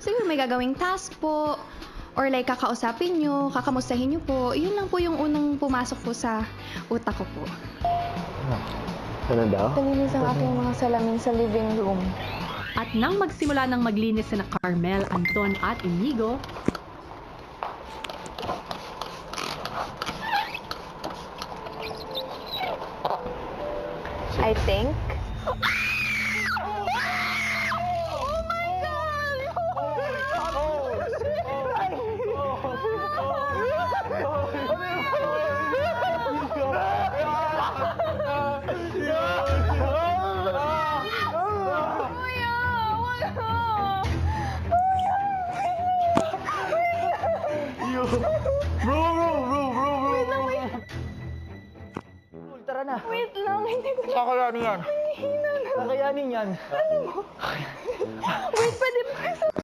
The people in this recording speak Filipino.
siguro may gagawing task po, or like kakausapin nyo, kakamustahin nyo po. Yun lang po yung unang pumasok po sa utak ko po. Ano daw? Nalinis ang aking mga salamin sa living room. At nang magsimula ng maglinis sina Carmel, Anton at Inigo, I think... Tara na. Wait lang, hindi ko na... Kakayanin yan. Hihina na. Kakayanin yan. Wait, pwede ba?